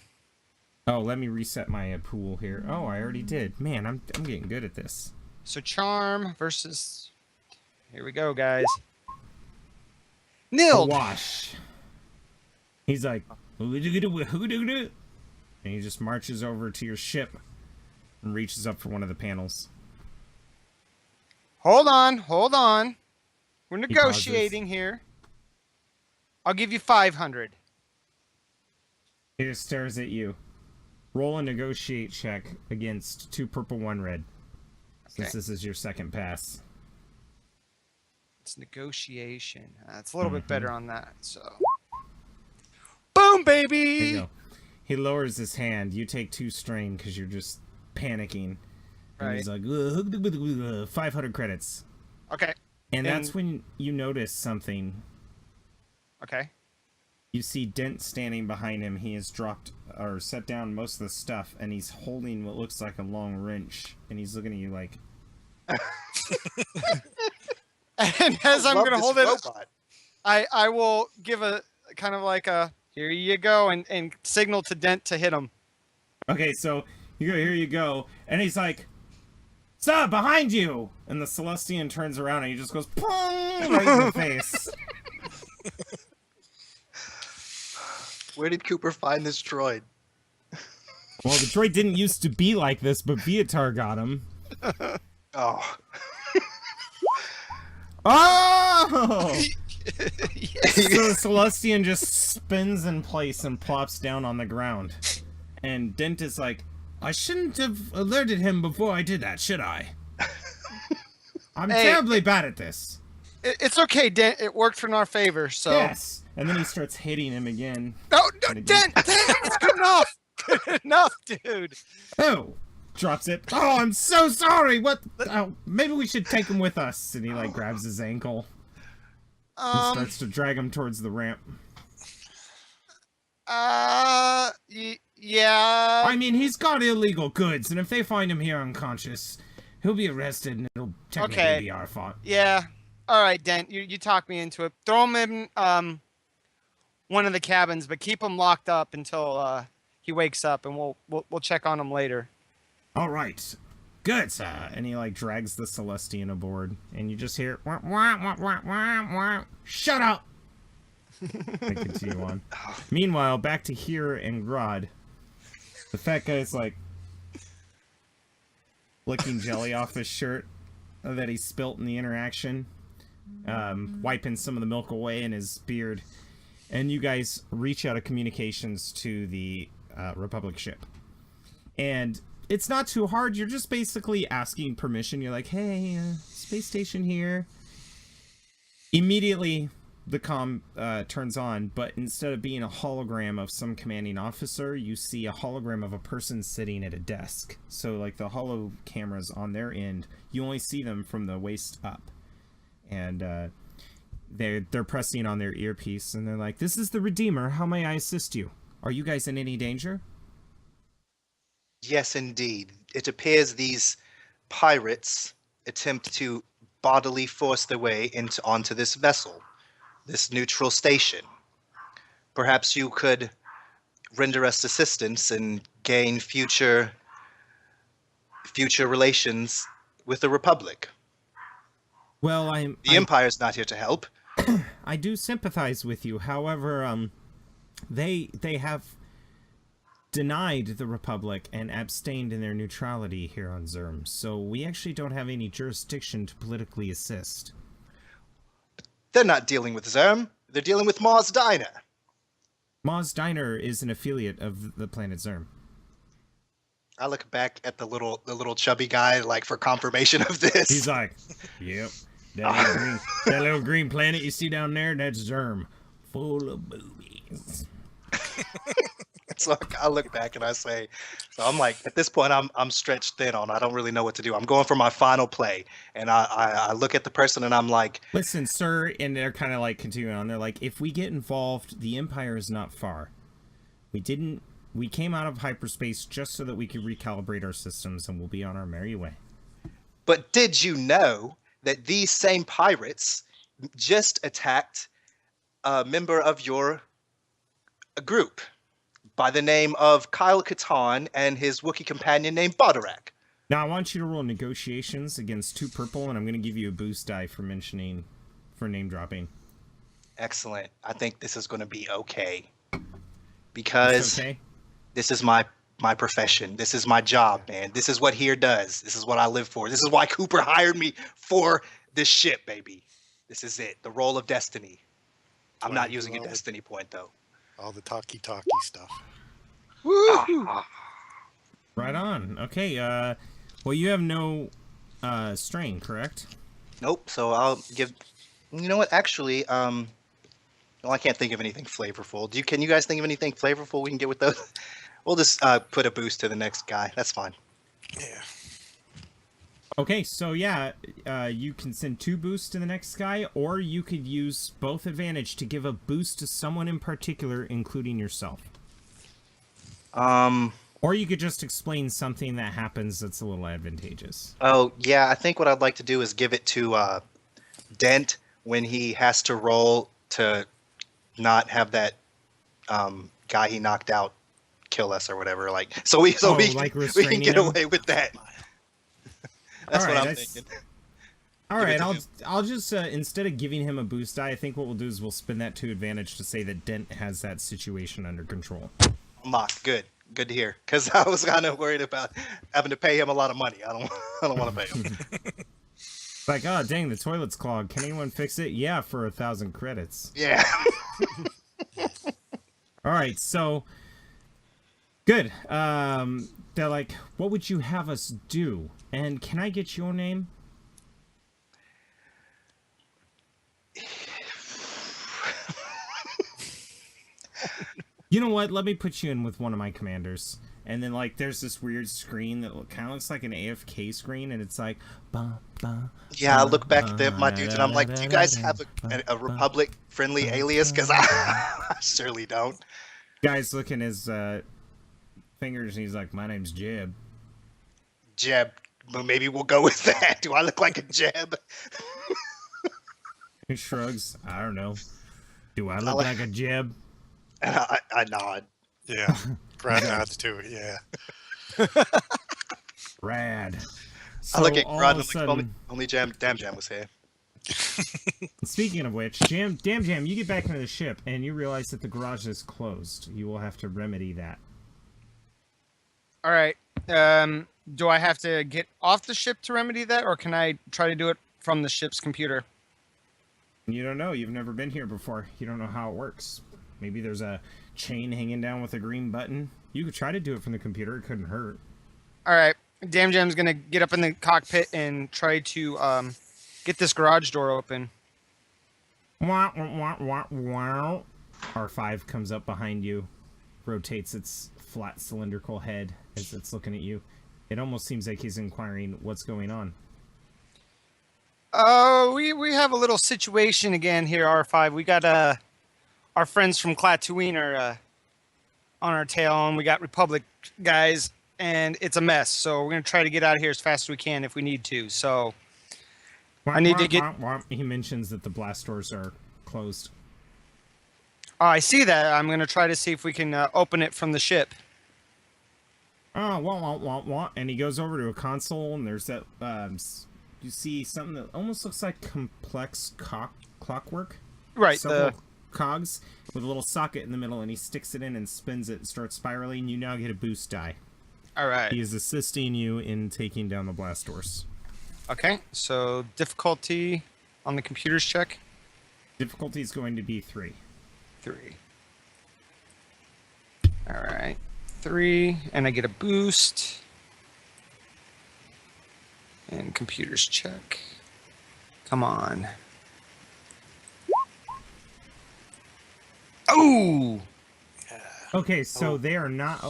Oh, let me reset my pool here. Oh, I already did. Man, I'm getting good at this.
So charm versus... Here we go, guys. Nilled.
Wash. He's like, and he just marches over to your ship and reaches up for one of the panels.
Hold on. We're
pauses.
negotiating here. I'll give you 500.
He just stares at you. Roll a negotiate check against 2 purple, 1 red. Since
Okay.
this is your second pass.
It's negotiation. It's a little bit better on that. So, boom,
There you
baby.
go. He lowers his hand. You take 2 strain because you're just panicking. And he's like, 500 credits.
Okay.
And that's when you notice something.
Okay.
You see Dent standing behind him. He has dropped or set down most of the stuff, and he's holding what looks like a long wrench. And he's looking at you like,
And as I'm
Love
going to
this
hold it,
robot.
I will give a kind of like a here you go and signal to Dent to hit him.
okay, so you go, here you go. And he's like, "Sir, behind you!" And the Celestian turns around and he just goes, "Pong!" right in the face.
Where did Cooper find this droid?
Well, the droid didn't used to be like this, but Viatar got him.
Oh,
Oh! So the Celestian just spins in place and plops down on the ground. And Dent is like, "I shouldn't have alerted him before I did that, should I? I'm
Hey.
terribly bad at this."
It's okay, Dent. It worked in our favor. So
Yes. And then he starts hitting him again.
no, Dent, it's good enough. Good enough, dude.
Oh! Drops it. "Oh, I'm so sorry! What? Oh, maybe we should take him with us." And he, like, grabs his ankle. And starts to drag him towards the ramp.
Yeah.
I mean, he's got illegal goods, and if they find him here unconscious, he'll be arrested, and it'll technically
Okay.
be our fault.
Yeah. All right, Dent, you talk me into it. Throw him in one of the cabins, but keep him locked up until he wakes up, and we'll check on him later.
All right. Good. And he like drags the Celestian aboard, and you just hear wah, wah, wah, wah, wah, wah. Shut up. They continue on. Meanwhile, back to Hira and Grodd. The fat guy's like licking jelly off his shirt that he spilt in the interaction, wiping some of the milk away in his beard, and you guys reach out of communications to the Republic ship. And it's not too hard. You're just basically asking permission. You're like, hey, space station here. Immediately, the comm turns on, but instead of being a hologram of some commanding officer, you see a hologram of a person sitting at a desk. So, like, the holo cameras on their end, you only see them from the waist up. And they're pressing on their earpiece, and they're like, this is the Redeemer. How may I assist you? Are you guys in any danger?
Yes, indeed. It appears these pirates attempt to bodily force their way onto this vessel, this neutral station. Perhaps you could render us assistance and gain future relations with the Republic.
Well,
The Empire's not here to help.
I do sympathize with you. However, they have denied the Republic and abstained in their neutrality here on Zerm, so we actually don't have any jurisdiction to politically assist.
They're not dealing with Zerm. They're dealing with Maz Diner.
Maz Diner is an affiliate of the planet Zerm.
I look back at the little chubby guy, like, for confirmation of this.
He's like, yep, that little green planet you see down there, that's Zerm, full of boobies.
So I look back and I say, so I'm like, at this point, I'm stretched thin on. I don't really know what to do. I'm going for my final play, and I look at the person and I'm like,
listen, sir, and they're kind of like continuing on. They're like, if we get involved, the Empire is not far. We came out of hyperspace just so that we could recalibrate our systems, and we'll be on our merry way.
but did you know that these same pirates just attacked a member of your group by the name of Kyle Katarn and his Wookiee companion named Badarak?
Now, I want you to roll negotiations against 2 purple, and I'm going to give you a boost die for name dropping.
Excellent. I think this is going to be okay. Because
Okay?
this is my profession. This is my job, man. This is what here does. This is what I live for. This is why Cooper hired me for this ship, baby. This is it. The role of destiny. I'm not using a destiny point, though.
All the talky stuff.
Woo!
Right on. Okay, well, you have no strain, correct?
Nope. So I'll give. You know what? Actually, well, I can't think of anything flavorful. Can you guys think of anything flavorful we can get with those? We'll just put a boost to the next guy. That's fine.
Yeah.
Okay, so yeah, you can send 2 boosts to the next guy, or you could use both advantage to give a boost to someone in particular, including yourself. Or you could just explain something that happens that's a little advantageous.
Oh yeah, I think what I'd like to do is give it to Dent when he has to roll to not have that guy he knocked out kill us or whatever. Like so we
like
we can
restraining
get
him?
away with that. That's
All
what
right,
I'm thinking.
All
Give it
right,
to him.
I'll just instead of giving him a boost die, I think what we'll do is we'll spin that to advantage to say that Dent has that situation under control.
Locked. Good to hear. Because I was kind of worried about having to pay him a lot of money. I don't want to pay him.
Like, oh dang, the toilet's clogged. Can anyone fix it? Yeah, for 1,000 credits.
Yeah.
All right, so good. They're like, what would you have us do? And can I get your name? You know what? Let me put you in with one of my commanders. And then, like, there's this weird screen that kind of looks like an AFK screen, and it's like,
Yeah, I look back at my dudes and I'm like, do you guys have a Republic-friendly alias? Because I surely don't.
Guy's looking his fingers, and he's like, my name's Jeb.
Jeb. Well, maybe we'll go with that. Do I look like a Jeb?
He shrugs. I don't know. Do I
I
look
like-
like a Jeb?
And I nod.
Yeah. Brad nods too. Yeah.
Rad.
I look
So
at
all
Rod
of a
and I'm like,
sudden,
only Damn Jam was here.
speaking of which, Damn Jam, you get back into the ship and you realize that the garage is closed. You will have to remedy that.
All right. Do I have to get off the ship to remedy that, or can I try to do it from the ship's computer?
You don't know. You've never been here before. You don't know how it works. Maybe there's a chain hanging down with a green button. You could try to do it from the computer. It couldn't hurt.
All right. Damn Jam's gonna get up in the cockpit and try to get this garage door open.
Wah, wah, wah, wah. R5 comes up behind you, rotates its flat cylindrical head as it's looking at you. It almost seems like he's inquiring what's going on.
We have a little situation again here, R5. We got our friends from Klatooinians are on our tail, and we got Republic guys, and it's a mess. So we're gonna try to get out of here as fast as we can if we need to. So I need to get.
He mentions that the blast doors are closed.
I see that. I'm gonna try to see if we can open it from the ship.
Oh, wah. And he goes over to a console, and there's that. You see something that almost looks like complex clockwork.
Right.
Several cogs with a little socket in the middle, and he sticks it in and spins it and starts spiraling. You now get a boost die.
All right.
He is assisting you in taking down the blast doors.
Okay. So difficulty on the computer's check.
Difficulty is going to be 3.
3. All right. 3, and I get a boost. And computers check. Come on. Oh!
Okay, so they are not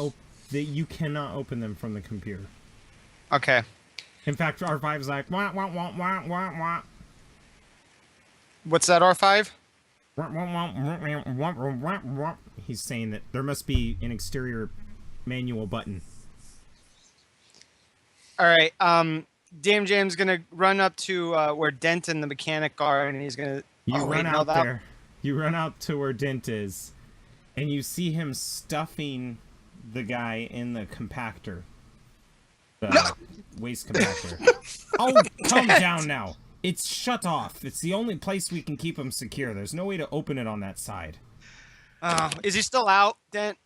you cannot open them from the computer.
Okay.
In fact, R5 is like wah.
What's that, R5?
He's saying that there must be an exterior manual button.
All right. Damn Jam's gonna run up to where Dent and the mechanic are, and he's gonna.
You run out there. You run out to where Dent is, and you see him stuffing the guy in the compactor. The waste compactor. Oh, calm down now. It's shut off. It's the only place we can keep him secure. There's no way to open it on that side.
Is he still out, Dent?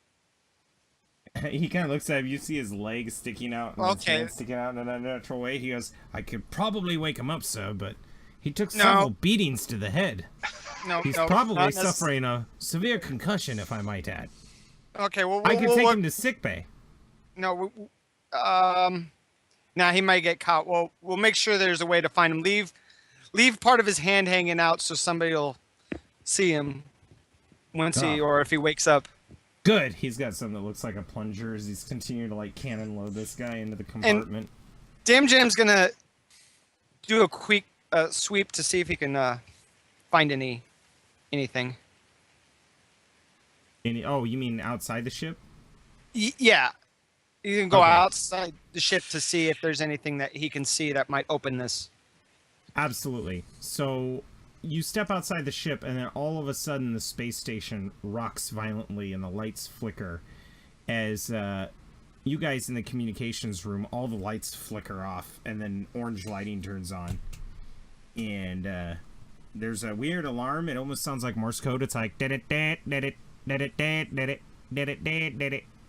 He kind of looks at him. You see his legs sticking out. And his hands sticking out in an unnatural way. He goes, I could probably wake him up, sir, but he took several beatings to the head. He's probably suffering a severe concussion, if I might add.
Okay, well,
I could take him to sickbay.
No, he might get caught. Well, we'll make sure there's a way to find him. Leave part of his hand hanging out so somebody will see him once or if he wakes up.
Good. He's got something that looks like a plunger as he's continuing to like cannon load this guy into the compartment.
And Damn Jam's gonna do a quick sweep to see if he can find anything.
Oh, you mean outside the ship?
Yeah. You can go outside the ship to see if there's anything that he can see that might open this.
Absolutely. So you step outside the ship, and then all of a sudden the space station rocks violently and the lights flicker as you guys in the communications room, all the lights flicker off, and then orange lighting turns on. And there's a weird alarm. It almost sounds like Morse code. It's like, and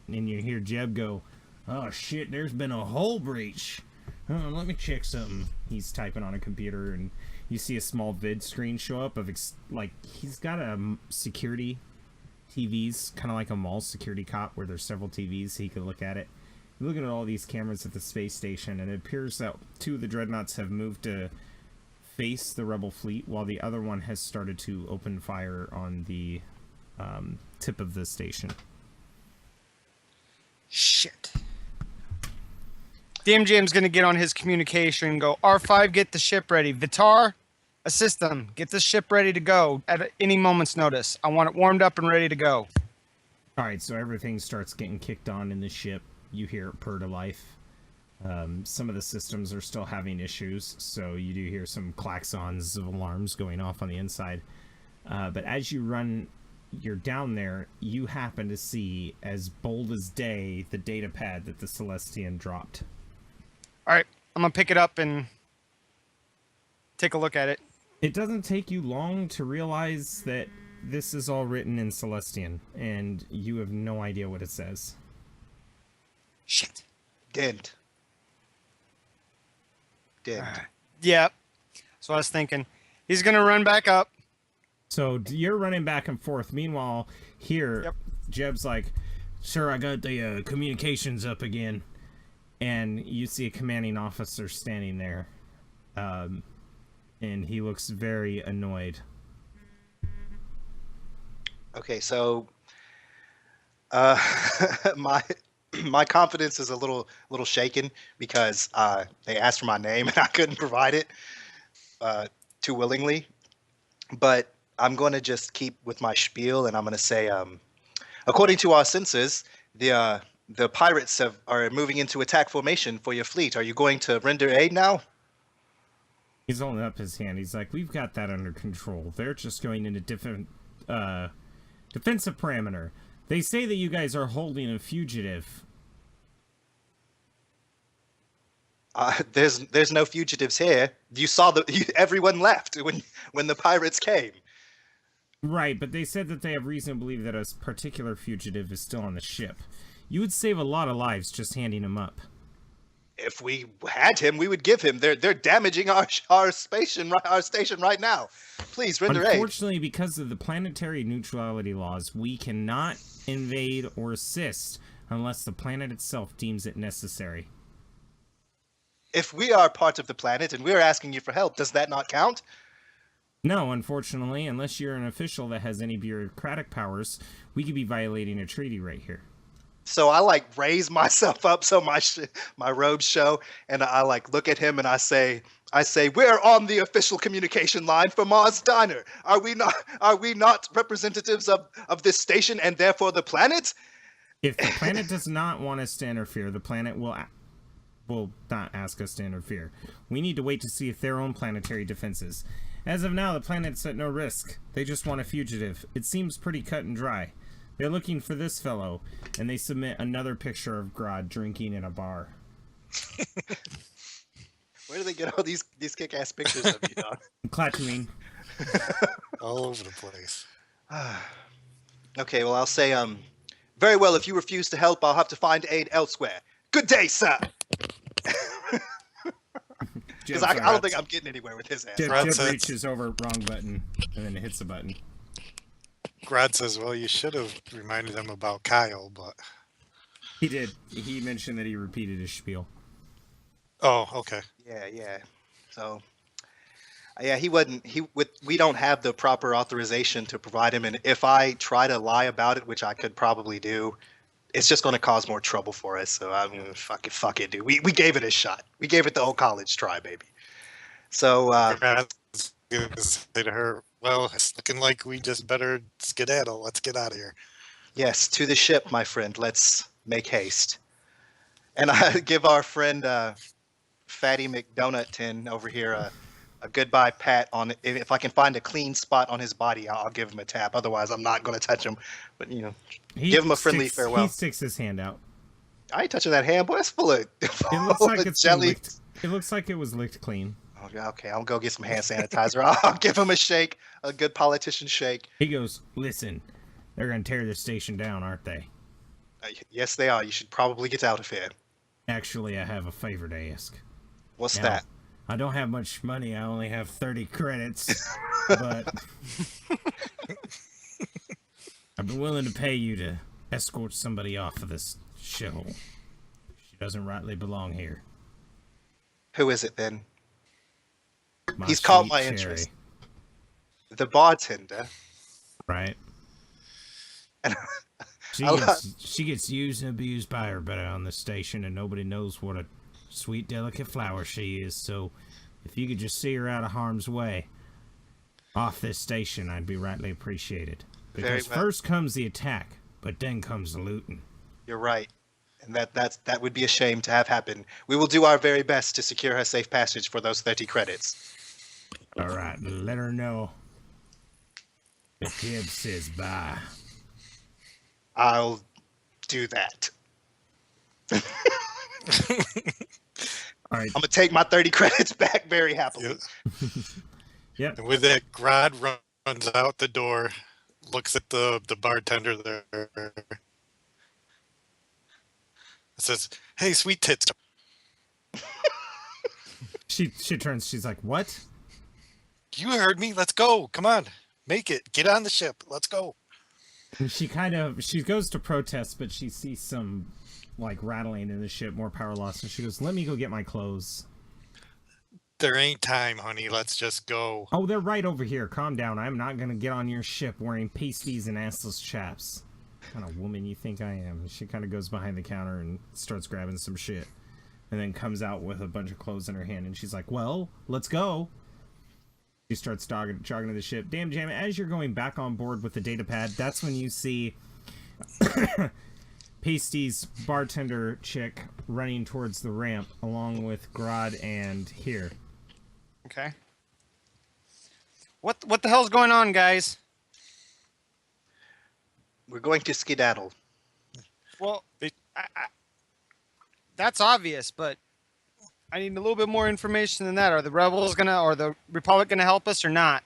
you hear Jeb go, oh shit, there's been a hull breach. Oh, let me check something. He's typing on a computer, and you see a small vid screen show up of like he's got a security TVs, kind of like a mall security cop where there's several TVs so he could look at it. You're looking at all these cameras at the space station, and it appears that 2 of the dreadnoughts have moved to face the rebel fleet, while the other one has started to open fire on the tip of the station.
Shit. Damn Jam's gonna get on his communication and go, R5, get the ship ready. Vitar, assist them. Get the ship ready to go at any moment's notice. I want it warmed up and ready to go.
Alright, so everything starts getting kicked on in the ship. You hear it purr to life. Some of the systems are still having issues, so you do hear some klaxons of alarms going off on the inside. But as you're down there, you happen to see, as bold as day, the data pad that the Celestian dropped.
All right, I'm gonna pick it up and take a look at it.
It doesn't take you long to realize that this is all written in Celestian, and you have no idea what it says.
Shit.
Dent.
Yeah. So I was thinking, he's gonna run back up.
So you're running back and forth. Meanwhile, here,
Yep.
Jeb's like, "Sir, I got the communications up again," and you see a commanding officer standing there, and he looks very annoyed.
Okay, so my confidence is a little shaken because they asked for my name and I couldn't provide it too willingly. But I'm going to just keep with my spiel, and I'm going to say, according to our census, the pirates are moving into attack formation for your fleet. Are you going to render aid now?
He's holding up his hand. He's like, "We've got that under control. They're just going into different defensive parameter. They say that you guys are holding a fugitive."
There's no fugitives here. You saw everyone left when the pirates came.
Right, but they said that they have reason to believe that a particular fugitive is still on the ship. You would save a lot of lives just handing him up.
If we had him, we would give him. They're damaging our station right now. Please render aid.
Unfortunately, because of the planetary neutrality laws, we cannot invade or assist unless the planet itself deems it necessary.
If we are part of the planet and we're asking you for help, does that not count?
No, unfortunately, unless you're an official that has any bureaucratic powers, we could be violating a treaty right here.
So I raise myself up so my robes show, and I look at him and I say, we're on the official communication line for Mars Diner. Are we not representatives of this station and therefore the planet?
If the planet does not want us to interfere, the planet will not ask us to interfere. We need to wait to see if their own planetary defenses. As of now, the planet's at no risk. They just want a fugitive. It seems pretty cut and dry. They're looking for this fellow, and they submit another picture of Grodd drinking in a bar.
Where do they get all these kick-ass pictures of you, dog?
Klatooine.
All over the place.
Okay, well, I'll say, very well, if you refuse to help, I'll have to find aid elsewhere. Good day, sir! Because I don't think I'm getting anywhere with his ass.
Jeb reaches over, wrong button, and then hits the button.
Grad says, well, you should have reminded them about Kyle, but...
He did. He mentioned that he repeated his spiel.
Oh, okay.
Yeah. So, yeah, we don't have the proper authorization to provide him, and if I try to lie about it, which I could probably do, it's just going to cause more trouble for us. So I mean, fuck it, dude. We gave it a shot. We gave it the old college try, baby. So
Grad's gonna say to her, well, it's looking like we just better skedaddle. Let's get out of here.
yes, to the ship, my friend. Let's make haste. And I give our friend Fatty McDonut Tin over here a goodbye pat on it. If I can find a clean spot on his body, I'll give him a tap. Otherwise, I'm not going to touch him. But give him a friendly farewell.
He sticks his hand out.
I ain't touching that hand, boy. It's full of
It looks like it's
jelly.
licked. It looks like it was licked clean.
Okay, I'll go get some hand sanitizer. I'll give him a shake, a good politician shake.
He goes, "Listen, they're gonna tear this station down, aren't they?"
Yes, they are. You should probably get out of here.
Actually, I have a favor to ask.
What's
Now,
that?
I don't have much money. I only have 30 credits, but I've been willing to pay you to escort somebody off of this shithole. She doesn't rightly belong here.
Who is it then?
My
He's caught
sweet
my
cherry.
interest. The bartender.
Right.
And
She gets used and abused by everybody on the station, and nobody knows what a sweet, delicate flower she is. So, if you could just see her out of harm's way off this station, I'd be rightly appreciated. Because
Very well.
first comes the attack, but then comes the looting.
You're right. And that would be a shame to have happen. We will do our very best to secure her safe passage for those 30 credits.
All right, let her know. The kid says bye.
I'll do that.
All right.
I'm gonna take my 30 credits back very happily.
Yep.
And with that, Grod runs out the door, looks at the bartender there. Says, "Hey, sweet tits."
She turns. She's like, "What?"
You heard me. Let's go. Come on, make it. Get on the ship. Let's go.
And she goes to protest, but she sees some like rattling in the ship, more power loss, and she goes, "Let me go get my clothes."
There ain't time, honey. Let's just go.
Oh, they're right over here. Calm down. I'm not gonna get on your ship wearing pasties and assless chaps. What kind of woman you think I am? And she kind of goes behind the counter and starts grabbing some shit, and then comes out with a bunch of clothes in her hand, and she's like, "Well, let's go." She starts jogging to the ship. Damn jam! As you're going back on board with the data pad, that's when you see Pasty's bartender chick running towards the ramp, along with Grod and here.
Okay. What the hell's going on, guys?
We're going to skedaddle.
Well, that's obvious, but I need a little bit more information than that. Are the rebels or the Republic gonna help us or not?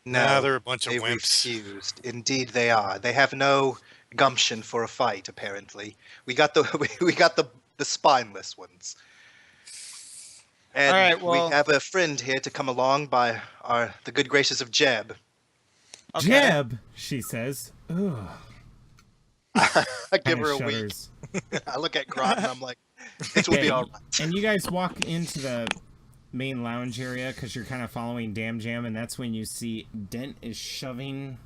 Nah, they're a bunch of
they
wimps.
refused. Indeed, they are. They have no gumption for a fight. Apparently, we got the spineless ones. And
All right, well,
we have a friend here to come along by the good graces of Jeb.
Okay.
Jeb, she says. Ugh.
I give
Kinda
her a
shudders.
wink. I look at Grot and I'm like, "It will be all right."
And you guys walk into the main lounge area because you're kind of following Damn Jam, and that's when you see Dent is shoving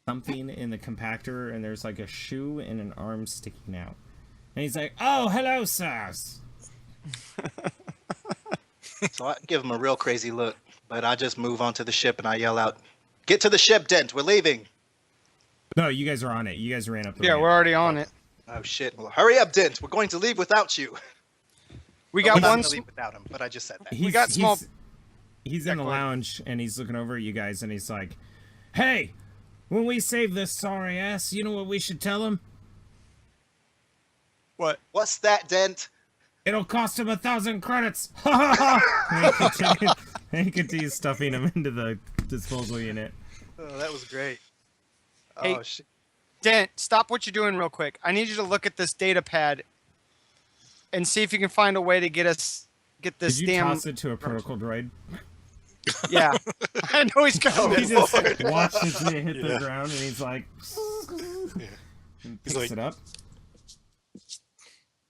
something in the compactor, and there's like a shoe and an arm sticking out. And he's like, "Oh, hello, sirs."
So I give him a real crazy look, but I just move onto the ship and I yell out, "Get to the ship, Dent. We're leaving."
No, you guys are on it. You guys ran up the
Yeah,
ramp.
we're already on it.
Oh shit! Well, hurry up, Dent. We're going to leave without you.
We
We're
got
not
one.
gonna leave without him, but I just said that.
He's,
got small-
He's
Yeah,
in the
go ahead.
lounge, and he's looking over at you guys, and he's like, "Hey, when we save this sorry ass, you know what we should tell him?
What?
What's that, Dent?
It'll cost him 1,000 credits." Ha ha ha! And he continues stuffing him into the disposal unit.
Oh, that was great.
Hey.
Oh shit!
Dent, stop what you're doing real quick. I need you to look at this data pad and see if you can find a way to get this
Did you
damn.
toss it to a protocol droid?
Yeah, I know he's coming.
He just watches it hit the
Yeah.
ground, and he's like,
Yeah.
and
He's
picks
like-
it up,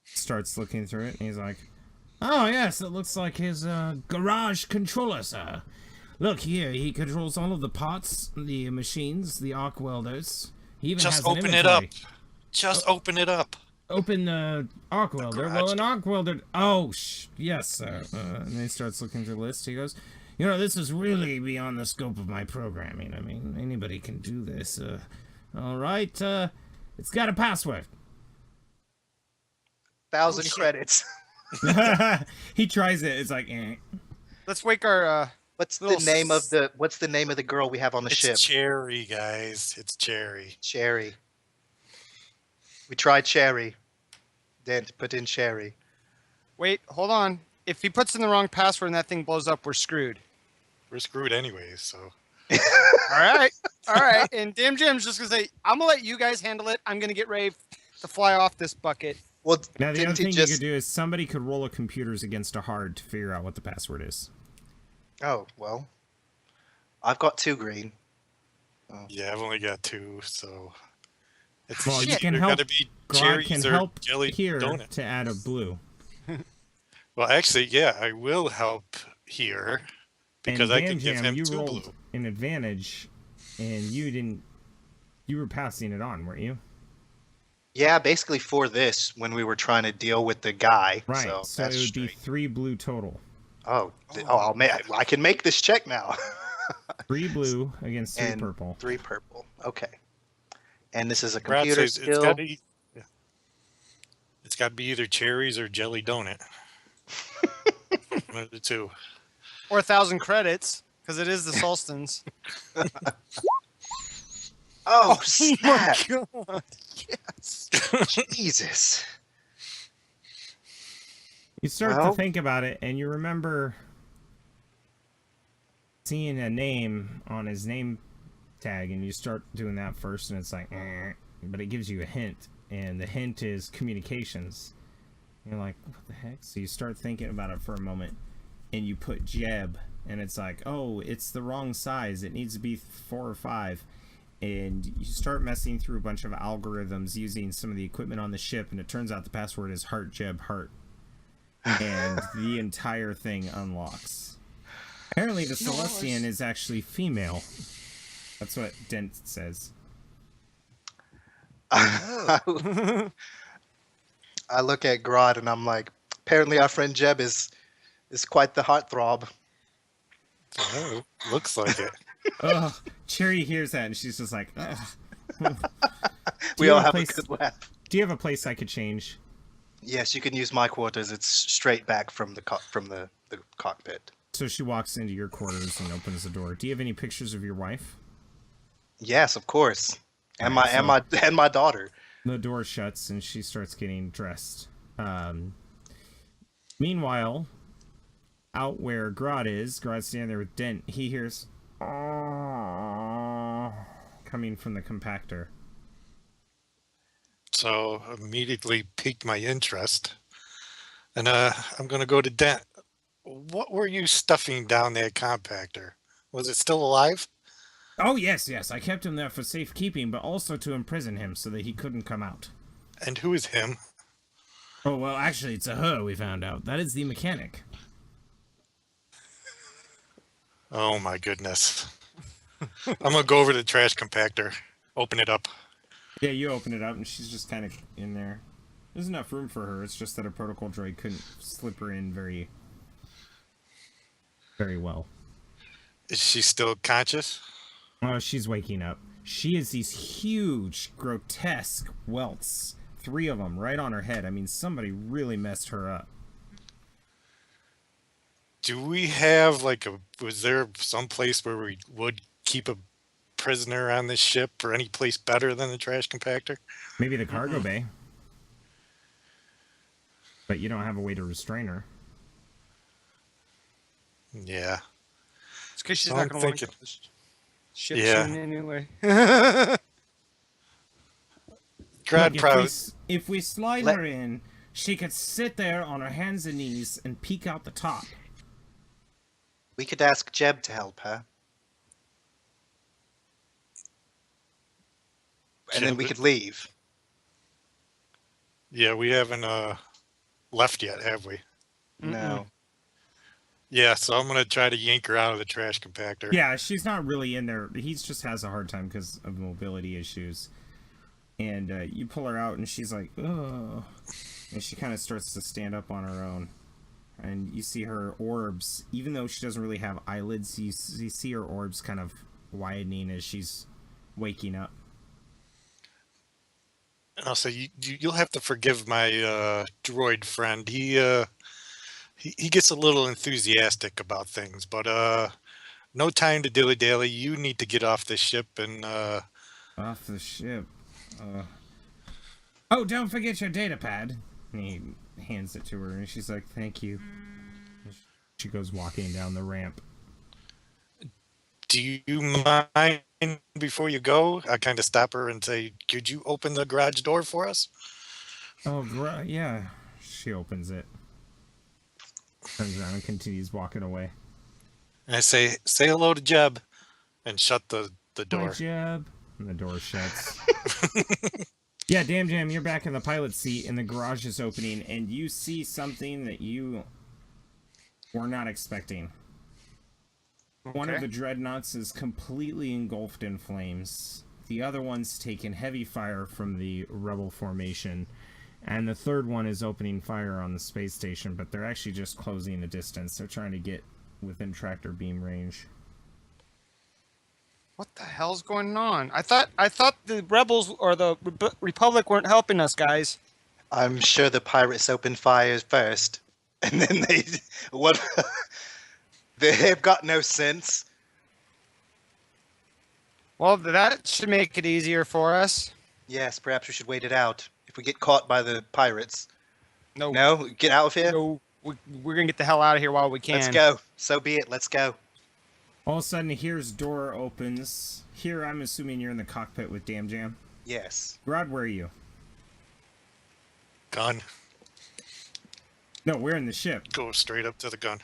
starts looking through it, and he's like, "Oh yes, it looks like his garage controller, sir. Look here, he controls all of the parts, the machines, the arc welders. He even
Just
has an
open it up.
inventory.
Just open it up.
Open the arc welder. Well,
garage
an arc welder. Oh, yes, sir." And then he starts looking through the list. He goes, "You know, this is really beyond the scope of my programming. I mean, anybody can do this. All right. It's got a password."
1,000 credits.
He tries it. It's like, eh.
Let's wake our.
What's the
Little
name of the girl we have on the ship?
It's Cherry, guys. It's Cherry.
Cherry. We tried Cherry. Dent put in Cherry.
Wait, hold on. If he puts in the wrong password and that thing blows up, we're screwed.
We're screwed anyways, so.
All right, all right. And Damn Jim's just gonna say, "I'm gonna let you guys handle it. I'm gonna get ready to fly off this bucket."
Well,
Now, the other
didn't he
thing
just?
you could do is somebody could roll a computers against a hard to figure out what the password is.
Oh well, I've got 2 green.
Yeah, I've only got 2, so. It's
Well, you
Shit.
can
either
help.
gotta be
Grog
cherries
can
or
help
jelly
here
donut.
to add a blue.
Well, actually, yeah, I will help here because
and
I can
Damn
give
Jam,
him
you
2
rolled
blue.
an advantage, and you didn't. You were passing it on, weren't you?
Yeah, basically for this when we were trying to deal with the guy.
Right.
So,
So,
that's
it would be
straight.
3 blue total.
I can make this check now.
3 blue against 3
And
purple.
3 purple. Okay. And this is a
Brad
computer
says it's
skill.
gotta be, got to be either cherries or jelly donut. One of the two.
Or 1,000 credits, because it is the Solstice.
Oh,
My
snap.
God. Yes.
Jesus.
You start to
Well-
think about it, and you remember seeing a name on his name tag, and you start doing that first, and it's like, but it gives you a hint, and the hint is communications. You're like, what the heck? So you start thinking about it for a moment, and you put Jeb, and it's like, oh, it's the wrong size. It needs to be 4 or 5. And you start messing through a bunch of algorithms using some of the equipment on the ship, and it turns out the password is heart Jeb heart. And the entire thing unlocks. Apparently the Celestian is actually female. That's what Dent says.
I look at Grodd and I'm like, apparently our friend Jeb is quite the heartthrob.
Oh, looks like it.
Ugh. Cherry hears that and she's just like, ugh.
We all have a good laugh.
Do you have a place I could change?
Yes, you can use my quarters. It's straight back from the cockpit.
So she walks into your quarters and opens the door. Do you have any pictures of your wife?
Yes, of course. And
Alright,
my daughter.
The door shuts and she starts getting dressed. Meanwhile, out where Grodd's standing there with Dent, he hears coming from the compactor.
So immediately piqued my interest. And I'm going to go to Dent. What were you stuffing down that compactor? Was it still alive?
Oh, yes. I kept him there for safekeeping, but also to imprison him so that he couldn't come out.
And who is him?
Oh, well, actually, it's a her, we found out. That is the mechanic.
Oh my goodness. I'm going to go over to the trash compactor. Open it up.
Yeah, you open it up, and she's just kind of in there. There's enough room for her. It's just that a protocol droid couldn't slip her in very, very well.
Is she still conscious?
Oh, she's waking up. She has these huge, grotesque welts. 3 of them right on her head. I mean, somebody really messed her up.
Do we have was there some place where we would keep a prisoner on this ship, or any place better than the trash compactor?
Maybe the cargo bay. But you don't have a way to restrain her.
Yeah.
It's because she's
So
not
I'm
going to want to
thinking-
go to the ship
Yeah.
soon anyway.
Grad
Look,
probably.
if we slide
Let-
her in, she could sit there on her hands and knees and peek out the top.
We could ask Jeb to help her. And then we
Jeb?
could leave.
Yeah, we haven't left yet, have we?
No.
Yeah, so I'm gonna try to yank her out of the trash compactor.
Yeah, she's not really in there. He just has a hard time because of mobility issues. And you pull her out, and she's like, ugh. And she kind of starts to stand up on her own. And you see her orbs, even though she doesn't really have eyelids, you see her orbs kind of widening as she's waking up.
And I'll say you'll have to forgive my droid friend. He gets a little enthusiastic about things, but no time to dilly dally. You need to get off this ship and
Off the ship. Oh, don't forget your data pad. And he hands it to her, and she's like, thank you. She goes walking down the ramp.
do you mind before you go? I kind of stop her and say, could you open the garage door for us?
Oh, yeah. She opens it. Turns around and continues walking away.
And I say hello to Jeb and shut the
Hi,
door.
Jeb. And the door shuts. Yeah, Damn Jam, you're back in the pilot seat, and the garage is opening, and you see something that you were not expecting. One of
Okay.
the dreadnoughts is completely engulfed in flames. The other one's taken heavy fire from the rebel formation. And the third one is opening fire on the space station, but they're actually just closing the distance. They're trying to get within tractor beam range.
What the hell's going on? I thought the rebels or the Republic weren't helping us, guys.
I'm sure the pirates opened fire first, and then they what? They've got no sense.
Well, that should make it easier for us.
Yes, perhaps we should wait it out. If we get caught by the pirates,
No,
no, get out of here.
no, we're gonna get the hell out of here while we can.
Let's go. So be it. Let's go.
All of a sudden, here's door opens. Here, I'm assuming you're in the cockpit with Damn Jam.
Yes.
Rod, where are you?
Gun.
No, we're in the ship.
Go straight up to the gun.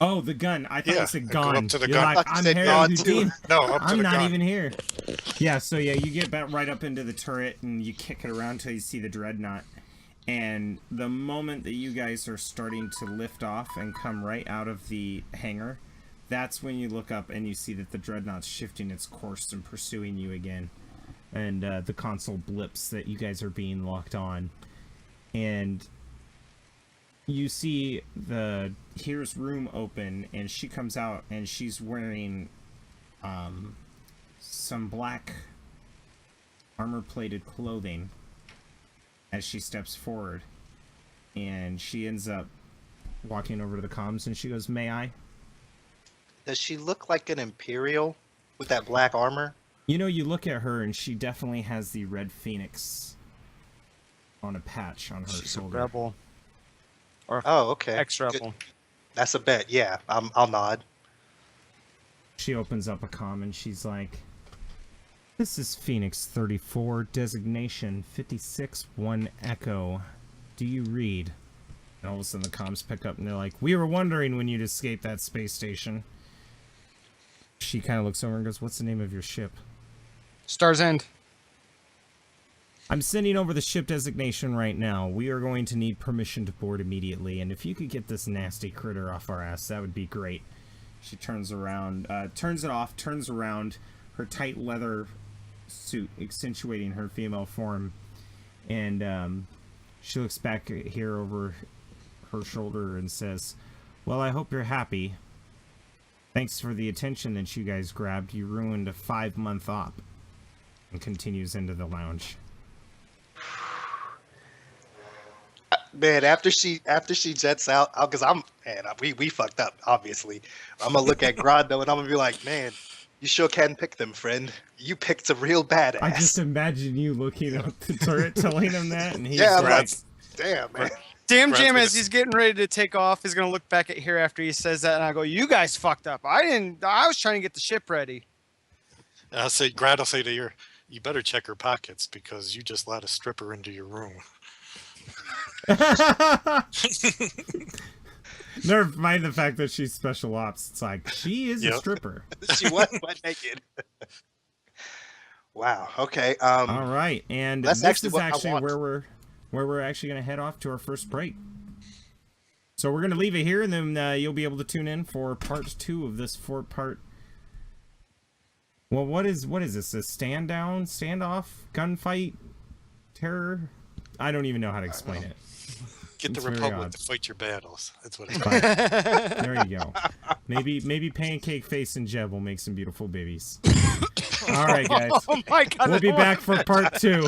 Oh, the gun. I thought
Yeah,
you said
I go
gone.
up to the
You're
gun.
like,
I
I'm
said
Harry
gone,
Houdini.
No, up to
I'm
the
not
gun.
even here. Yeah, so yeah, you get right up into the turret and you kick it around till you see the dreadnought. And the moment that you guys are starting to lift off and come right out of the hangar, that's when you look up and you see that the dreadnought's shifting its course and pursuing you again. And the console blips that you guys are being locked on. And you see here's room open, and she comes out and she's wearing some black armor-plated clothing as she steps forward, and she ends up walking over to the comms and she goes, "May I?"
Does she look like an Imperial with that black armor?
You know, you look at her and she definitely has the red phoenix on a patch on her
She's a
shoulder.
rebel. Or
Oh, okay.
ex-rebel.
That's a bet. Yeah, I'll nod.
She opens up a comm and she's like, "This is Phoenix 34, designation 56-1 Echo. Do you read?" And all of a sudden the comms pick up and they're like, "We were wondering when you'd escape that space station." She kind of looks over and goes, "What's the name of your ship?"
Star's End.
"I'm sending over the ship designation right now. We are going to need permission to board immediately, and if you could get this nasty critter off our ass, that would be great." She turns around, turns it off, turns around, her tight leather suit accentuating her female form, and she looks back here over her shoulder and says, "Well, I hope you're happy. Thanks for the attention that you guys grabbed. You ruined a 5-month op." And continues into the lounge.
Man, after she jets out, because we fucked up, obviously. I'm gonna look at Grando and I'm gonna be like, "Man, you sure can pick them, friend. You picked a real badass."
I just imagine you looking up the turret telling him that, and he's
yeah, I'm
like,
like, damn, man.
Damn
Brad's
Jim,
gonna
as he's getting ready to take off, is gonna look back at here after he says that, and I go, "You guys fucked up. I was trying to get the ship ready."
And I'll say, Grad will say to you better check her pockets because you just let a stripper into your room.
never mind the fact that she's special ops. It's like, she is a
Yep.
stripper.
She was butt naked. Wow. Okay.
All right, and
That's
this
actually
is
what I
actually
want.
where we're actually going to head off to our first break. So we're going to leave it here, and then you'll be able to tune in for part 2 of this 4-part. Well, what is this? A standoff, gunfight, terror? I don't even know how to explain it.
Get the
It's very
Republic
odd.
to fight your battles. That's what it's
But there you go. Maybe Pancake Face and Jeb will make some beautiful babies. All right, guys.
Oh my god!
We'll be
I don't
back for part 2.